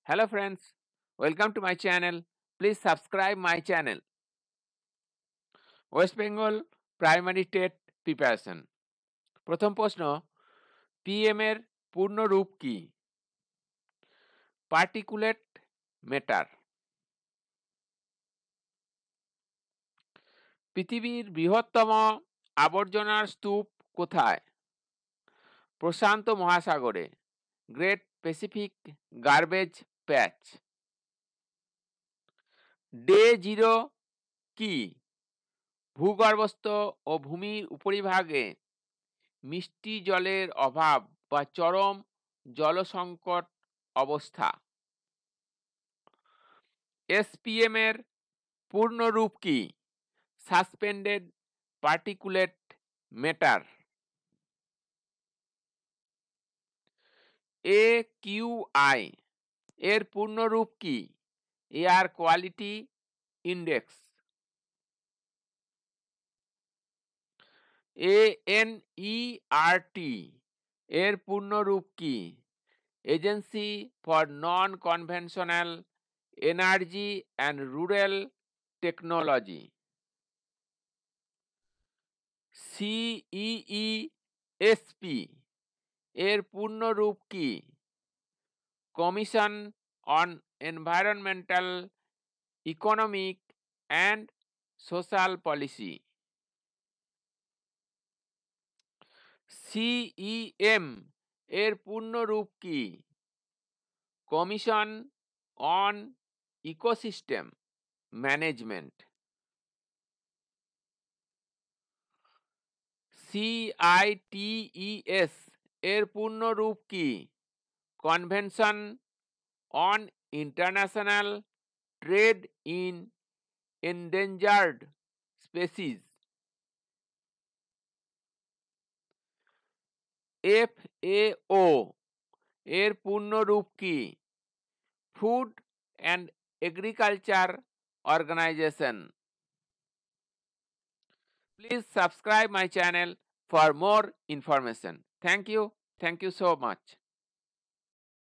Hello friends, welcome to my channel. Please subscribe my channel. West Bengal primary TET preparation. প্রথম প্রশ্ন, PM এর পূর্ণ রূপ কি? Particulate matter. পৃথিবীর বৃহত্তম আবর্জনার স্তূপ কোথায়? প্রশান্ত মহাসাগরে, গ্রেট প্যাসিফিক গার্বেজ প্যাচ। ডে জিরো কি? ভূগর্ভস্থ ও ভূমির উপরিভাগে মিষ্টি জলের অভাব বা চরম জলসংকট অবস্থা। এসপিএম এর পূর্ণ রূপ কি? Suspended particulate matter. একিউআই এর পূর্ণ রূপ কি? Air quality index. এনইআরটি এর পূর্ণ রূপ কি? Agency for non conventional energy and rural technology. CEESP এর পূর্ণ রূপ কি? Commission on environmental economic and social policy. CEM এর পূর্ণ রূপ কি? Commission on ecosystem management. CITES এর পূর্ণ রূপ কি? Convention on international trade in endangered species. FAO এর পূর্ণ রূপ কি? Food and agriculture organization. Please subscribe my channel for more information. Thank you so much.